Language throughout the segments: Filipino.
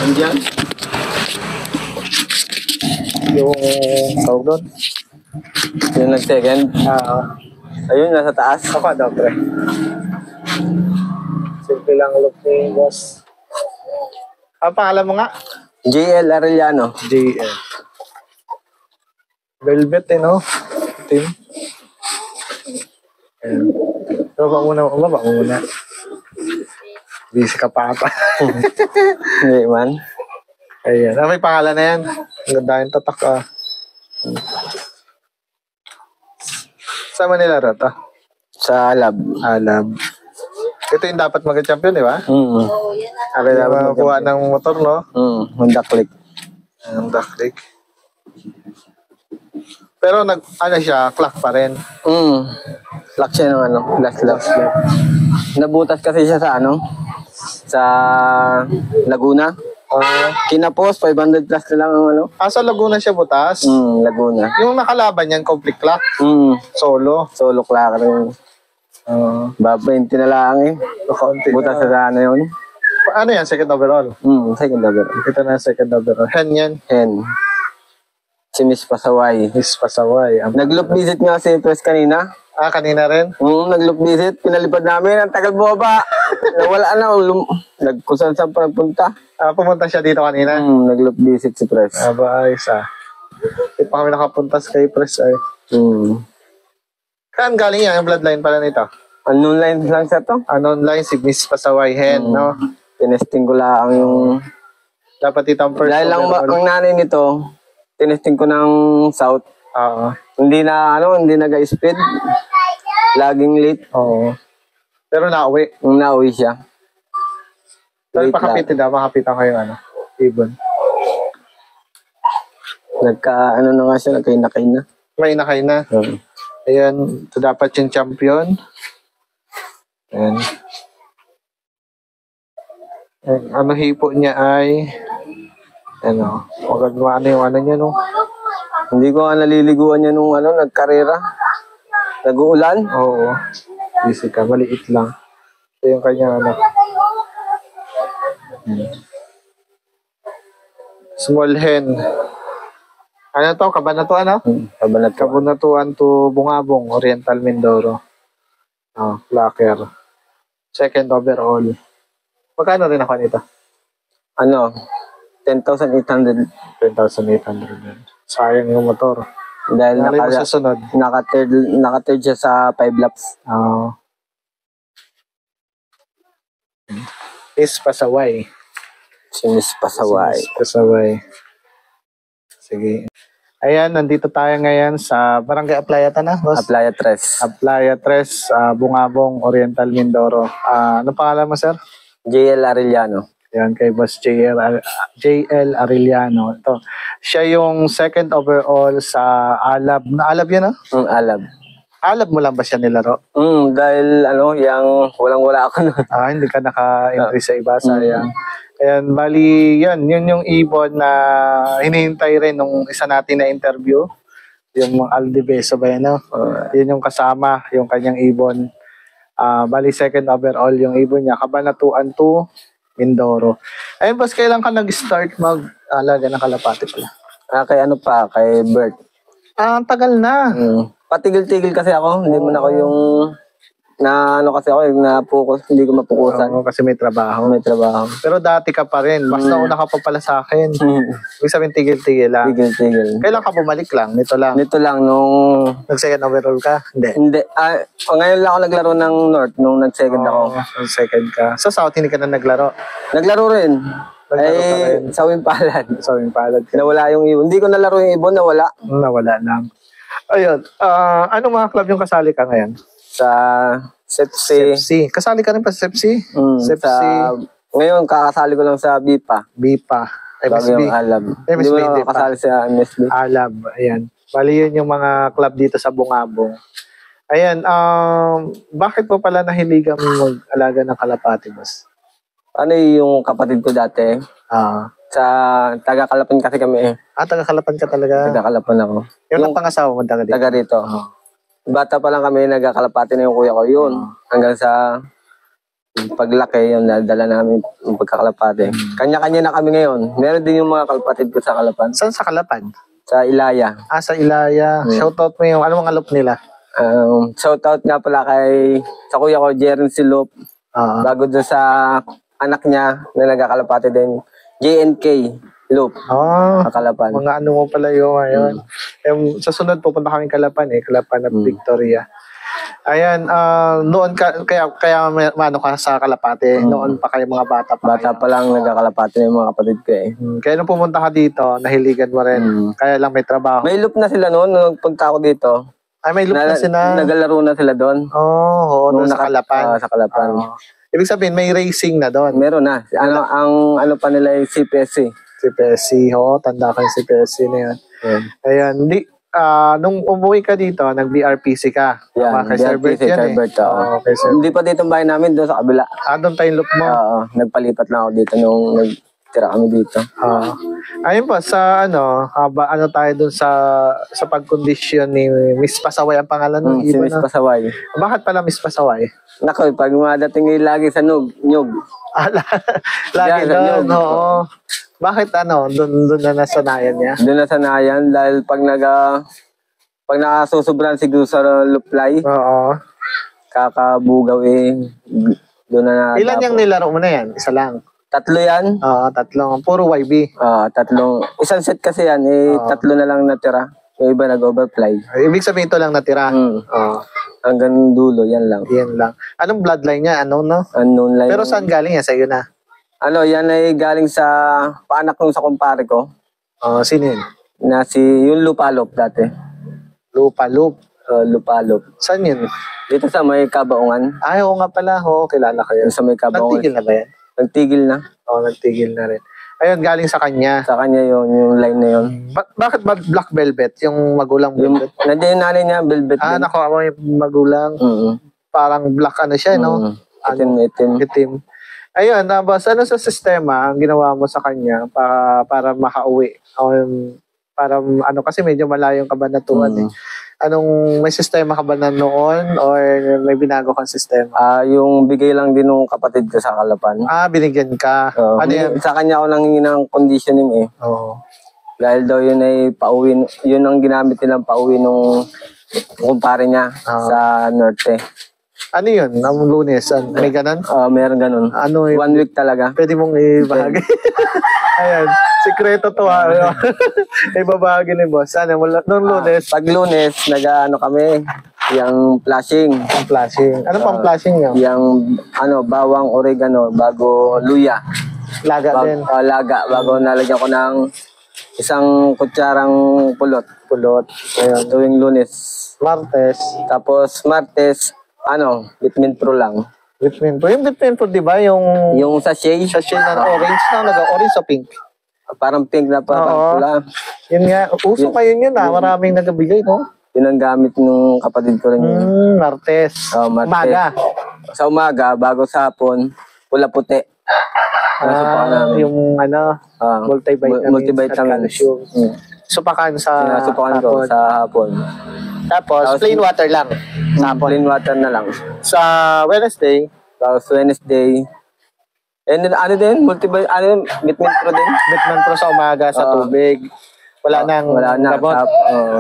Andiyan? Yung tawag doon. Yung nag-second? Ayun, nasa taas. Ako, dobre. Simple lang look ni boss. Ang pangalan mo nga? JL Arellano. JL. Velvet no? Team. Ayan. So, muna. Busy ka pa ata. Hindi man. Ayan. May pangalan na yan. Ang ganda yung tatak ka. Saan man nilaro to? Sa lab. Lab. Ito yung dapat mag-champion, di ba? Ako dapat makuha ng motor, no? Honda Click. Honda Click. Pero ano siya, clock pa rin. Clock siya ng last lap. Nabutas kasi siya sa sa Laguna. Kinapos, 500 plus na lang ang sa Laguna siya butas? Laguna. Yung nakalaban yan, complete clock? Solo? Solo clock rin. Ba-20 na lang eh. Butas na sana yun. Ano yan, second overall? Second overall. Ito na second overall. Hen yan? Hen. Si Miss Pasaway. Miss Pasaway. Nag-loop visit nga si Press kanina. Kanina rin? Nag-loop visit. Pinalipad namin. Ang tagal bumaba. Nawala na. Kung saan pa nagpunta. Pumunta siya dito kanina? Nag-loop visit si Press. Ayos Hindi pa kami nakapunta kay Press ay. Saan galing yan? Yung bloodline pala nito? Unknown line lang siya to? Unknown line si Miss Pasaway Hen, no? Tinesting ko lang yung... Dapat itong first. Dahil lang ang nanay nito, tinesting ko ng south. Hindi nag-speed. Laging late. Pero nauwi. Nauwi siya. Pero makapitin makapitan kayo ibon. Na nga siya, nagkainakay na. May inakay na. Ayan, ito dapat yung champion. Ayan. Hipo niya ay maganda yung niya, no? Hindi ko naliliguan niya nung nagkarera. Nag-uulan? Oo. Busy ka, maliit lang. Ito yung kanya Small hen. Ano to? Kabanatuan, Kabanatuan to Bungabong, Oriental Mindoro. Flacker. Second overall. Magkano rin ako nito? 10,800. 10,800. Sayang yung motor. Dahil naka-third siya sa 5 laps. Miss Pasaway. Si Miss Pasaway. Sige. Ayan, nandito tayo ngayon sa Barangay Aplaya na, boss? Aplaya 3. Aplaya 3, Bungabong, Oriental Mindoro. Ano pangalan mo, sir? JL Arellano. Yan, kay boss JL Arellano. Ito. Siya yung second overall sa Alab. Alab yan, Alab. Alab mo lang ba siya nilaro? Dahil yung walang-wala ako nun. Hindi ka naka-entry sa iba, sayang. Ayan, bali, yun yung ibon na hinihintay rin nung isa natin na interview. Yung Aldibeso ba yan, yun yung kasama, yung kanyang ibon. Bali, second overall yung ibon niya. Kabanatuan to Mindoro. Ayun, boss, kailan ka nag-start mag-alaga ng kalapati pala? Kay Bert. Ang tagal na. Patigil-tigil kasi ako. Hindi mo na ako yung na-focus, hindi ko mapukusan. Kasi may trabaho. Pero dati ka pa rin. Mas nauna ka pa pala sa akin. Ibig sabihin, tigil-tigil lang. Tigil-tigil. Kailan ka bumalik lang? Nito lang. Nung... Nag-second overall ka? Hindi. Ngayon lang ako naglaro ng North nung nag-second ako. Second ka. Sa South, hindi ka na naglaro? Naglaro rin. Sa Wimpalad. Nawala yung ibon. Hindi ko nalaro yung ibon, nawala. Nawala lang. Ayun. Anong mga club yung kasali ka ngayon? Sa SEPSI. Kasali ka rin pa sa SEPSI? Ngayon, kakasali ko lang sa BIPA. MSB. Alab. MSB, hindi mo kakasali sa MSB. Alab. Ayan. Bali yun yung mga club dito sa Bungabong. Ayan. Bakit po pala nahiligan mo mag-alaga ng kalapati, boss? Yung kapatid ko dati? Sa taga-Kalapan kasi kami taga-Kalapan ka talaga? Taga-Kalapan ako. Yung pangasawa mo taga dito? Taga rito. Bata pa lang kami, nagkakalapati na yung kuya ko. Yun. Hanggang sa paglaki, yun, nadala namin yung pagkakalapate. Kanya-kanya na kami ngayon. Meron din yung mga kalapatid ko sa Kalapan. Saan sa Kalapan? Sa Ilaya. Sa Ilaya. Shoutout mo yung, ano mga alop nila? Shoutout nga pala sa kuya ko, Jeren Silop. Bago doon sa anak niya na nagkakalapate din, JNK Loop. Kalapan. Mga ano mo pala yung ngayon. Sa sunod pupunta kami Kalapan Kalapan at Victoria. Ayan, noon kaya mano ka sa Kalapate, noon pa kayo mga bata pa. Bata pa lang nagkakalapate na yung mga kapatid ko Kaya nung pumunta ka dito, nahiligan mo rin. Kaya lang may trabaho. May loop na sila noon, nung punta ako dito. Ay, may loop na sila. Nagalaro na sila doon. Oo, doon sa Kalapan. Sa Kalapan. Ibig sabihin, may racing na doon. Meron na. Ano pa nila yung CPSC. CPSC, tanda ka yung CPSC na yan. Ayan, nung umuwi ka dito, nag-BRPC ka. Yan, kay Sir Bert yan Hindi pa dito ang bahay namin, doon sa kabila. Doon tayo loop mo? Oo, nagpalipat na ako dito nung nagtira kami dito. Ayun po, sa ano tayo doon sa pagkondisyon ni Miss Pasaway ang pangalan ng Si Miss Pasaway. Bakit pala Miss Pasaway? Nako, pag madating lagi sa nyug. Lagi doon, oo. Bakit doon na nasanayan niya? Doon nasanayan dahil pag nakasusubran siguro sa luplay, kakabugaw doon na. Ilan yung nilaro mo na yan? Isa lang? 3 yan. Tatlong. Puro YB? 3. Isang set kasi yan, 3 na lang natira. Yung iba nag-overfly. Ibig sabihin ito lang natira? Hanggang dulo, yan lang. Yan lang. Anong bloodline niya? Unknown line. Pero saan galing yan? Sa'yo na? Yan ay galing sa paanak nung sa kumpare ko. Sino yun? Yung Lupalop dati. Lupalop? Lupalop. Saan yun? Dito sa may Kabaungan. Oo nga pala. Kilala ko yun. Sa may Kabaungan. Nagtigil na ba yan? Nagtigil na. Nagtigil na rin. Ayun, galing sa kanya. Sa kanya yung line na yun. Bakit ba Black Velvet? Yung magulang Velvet? Nandiyan yung nanay niya, Velvet. Nakuha mo yung magulang. Parang black siya, no? Itim. Ayun, boss, ano sa sistema ang ginawa mo sa kanya para makauwi? Para kasi medyo malayong kabanatuan May sistema ka ba na noon or may binago kang sistema? Yung bigay lang din ng kapatid ko sa Kalapan. Binigyan ka. Ano yan? Sa kanya ako nanghingi ng conditioning Dahil daw yun ay pauwi, yun ang ginamit nilang pauwi nung kumpare niya sa Norte. Ano yun? Ang Lunes? May ganun? Meron ganun. 1 week talaga. Pwede mong ibahagi. Ayan. Sikreto to Ibabahagi ni boss. Noong Lunes? Pag Lunes, kami. Yung flashing. Ano pang flashing nyo? Yung bawang, oregano, bago luya. Laga din? Laga. Bago nalagyan ko ng isang kutsarang pulot. Ayun. Tuwing Lunes. Martes. Tapos Martes, Vitamin Pro lang. Vitamin Pro. Yung Vitamin Pro, di ba? Yung sachet. Sachet na orange orange o pink? Parang pink na parang pula. Yun nga. Uso pa yun Maraming nagabigay, no? Yun ang gamit ng kapatid ko rin yun. Martes. Martes. Umaga. Sa umaga, bago sa hapon, pula-puti. Yung multivitamins at calcium. Supakan sa ko sa hapon. Tapos plain water lang. Plain water na lang. Sa Wednesday. Tapos Wednesday. And then, Vitamin Pro din? Vitamin Pro sa umaga sa tubig. Wala na.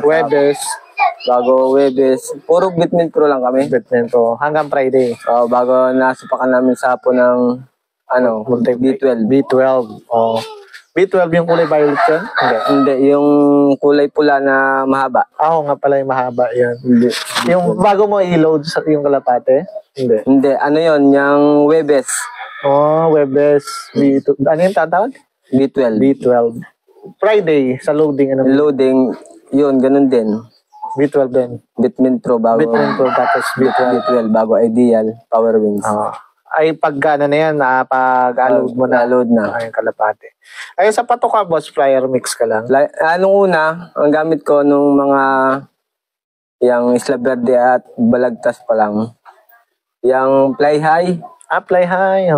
Webes. Bago Webes. Puro Vitamin Pro lang kami. Vitamin Pro. Hanggang Friday. Bago nasupakan namin sa hapon ng B12. B12 yung kulay violet yun? Hindi, yung kulay pula na mahaba. Nga pala yung mahaba yun. Hindi. Yung bago mo i-load yung kalapate? Hindi, yung Webes. Webes. Ano yung tatawag? B12. Friday, sa loading. Loading, yun, ganun din. B12 din. Vitamin Pro bago. Vitamin Pro tapos B12 bago Ideal, Power Wings. Ay pag yan, pag-load mo na. Load na. Ay, kalapate. Ay, sa patoka, boss, flyer mix ka lang? Nung una, ang gamit ko nung mga yung Isla Verde at Balagtas pa lang. Yung Fly High. Fly High.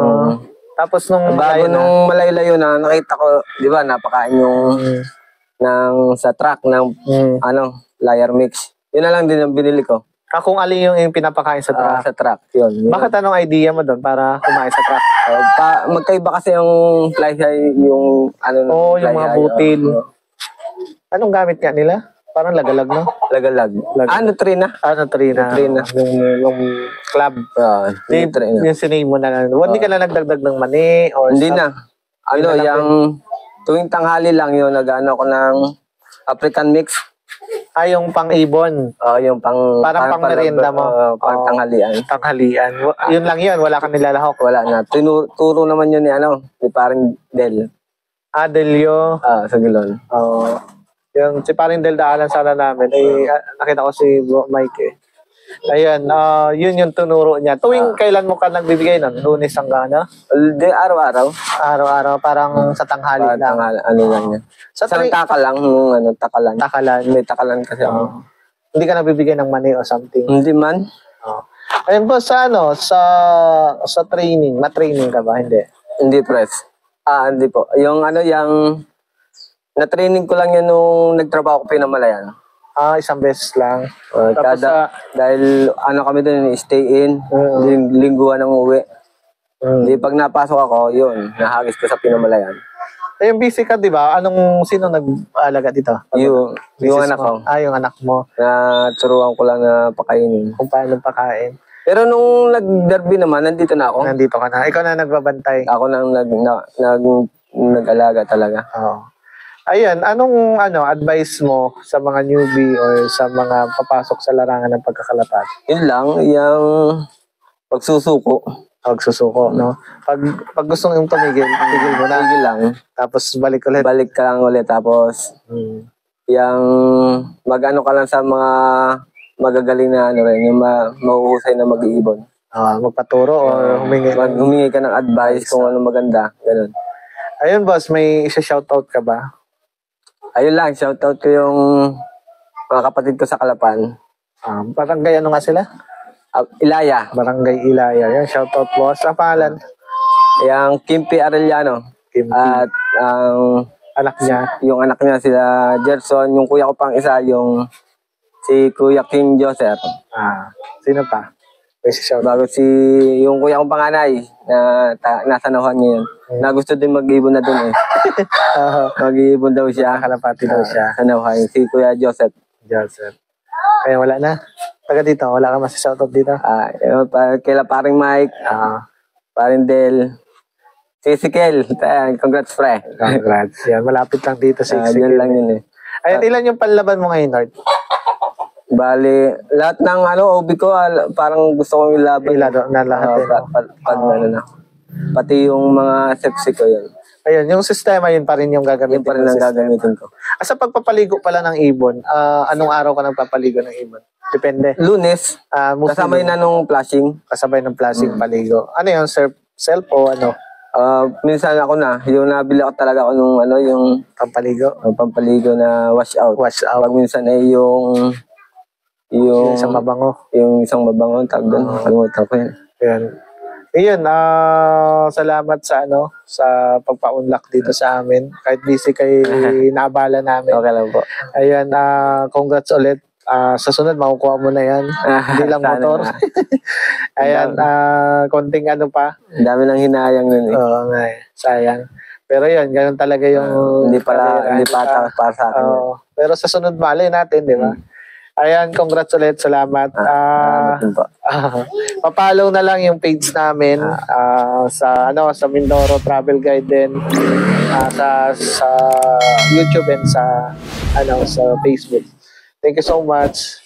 Tapos nung malayo na, nakita ko, di ba, napakain yung sa truck ng flyer mix. Yun na lang din ang binili ko. Kung alin yung pinapakain sa truck. Sa truck, yun. Bakit anong idea mo doon para kumain sa truck? Magkaiba kasi yung fly high, yung ano Yung mga butil. Anong gamit nga nila? Parang lagalag, no? Lagalag. Nutrina. Nutrina. Nutrina. Yung club. Nutrina. Yung sinay mo na. Hindi ka na nagdagdag ng mani? Or Hindi na. Yung tuwing tanghali lang yun, nag-ano ko ng African mix. Yung pang-ibon. Yung parang pang-merienda mo. Pang-tanghalian. Tanghalian. Yun lang yun. Wala kang nilalahok. Wala na. Turo naman yun ni parang Del. Delio. Sa Gilon. Yung si paring Del daanan sana namin. Nakita ko si Mike eh. Ayun, yun yung tunuro niya. Tuwing kailan mo ka nagbibigay nun? Lunes hanggang ano? Araw-araw. Araw-araw, parang sa tanghali lang. Ano lang yan. Sa takalang, takalan. Takalan. May takalan kasi ako. Hindi ka nagbibigay ng money or something? Hindi man. Ayun po, sa training, ma-training ka ba? Hindi. Hindi, press. Hindi po. Yung na-training ko lang yan nung nagtrabaho ko Pinamalayan. Isang beses lang. Dahil kami doon, stay in, lingguhan ng uwi. Di pag napasok ako, yun, nahagis ko sa Pinamalayan. Yung busy ka, di ba? Sino nag-aalaga dito? Yung anak ko. Yung anak mo. Na turuan ko lang na pakainin. Kung paano pakain. Pero nung nag-derby naman, nandito na ako. Nandito ka na. Ikaw na nagbabantay. Ako nang nag-alaga talaga. Ayun, anong advice mo sa mga newbie or sa mga papasok sa larangan ng pagkakalapat? Yun lang, yung pagsusuko. Pagsusuko, no? Pag gusto mong tigil mo na. Tigil lang. Tapos balik ulit. Balik ka lang ulit. Tapos, yung mag-ano ka lang sa mga magagaling na yung mahuhusay na mag-iibon. Magpaturo or humingi ka ng advice kung ano maganda. Ganun. Ayun, boss, may isa-shoutout ka ba? Ayun lang, shoutout ko yung mga kapatid ko sa Kalapan. Barangay ano nga sila? Ilaya. Barangay Ilaya. Yan, shoutout boss. Ang pangalan? Yung Kimpi Arellano. At anak niya? Yung anak niya sila Gerson. Yung kuya ko pang isa, yung si Kuya King Joseph. Sino pa? Bago yung kuya kong panganay na nasa Nauhan ngayon. Na gusto din mag-ibon na dun eh. Mag-ibon daw siya. Kalapati daw siya. Sa Nauhan. Si Kuya Joseph. Kaya wala na? Taga dito? Wala ka masashoutout dito? Kaila paring Mike. Paring Del. Si Kel. Congrats, pre. Congrats. Yan, malapit lang dito si Kel. Yan lang yun eh. Ayun, ilan yung panlaban mo ngayon, Lord? Bali, lahat ng OB ko, parang gusto kong ilaban. Na lahat Pati yung mga sepsi ko yun. Ayun, yung sistema yun pa rin yung gagamitin. Yun pa rin ang gagamitin ko. Sa pagpapaligo pala ng ibon, anong araw ka nagpapaligo ng ibon? Depende. Lunes. Kasabay na nung flashing. Kasabay ng flashing paligo. Ano yun, self o ano? Minsan ako na, yung nabili ko talaga ako nung yung pampaligo. Pampaligo na wash out. Pag minsan yung isang mabango. Yung isang mabango, tawag doon. Kalimutan ko yun. Ayun, salamat sa pagpa-unlock dito sa amin. Kahit busy kayo, naabala namin. Okay lang po. Ayun, congrats ulit. Sa sunod, makukuha mo na yan. Hindi lang motor. Ayan, konting pa. Ang dami nang hinayang nun eh. Oo nga eh, sayang. Pero yun, ganun talaga yung... hindi para sa akin. Pero sa sunod, malay natin, di ba? Ayan, congrats ulit. Salamat. Papalaw na lang yung page namin sa Mindoro Travel Guide din, sa YouTube and sa Facebook. Thank you so much.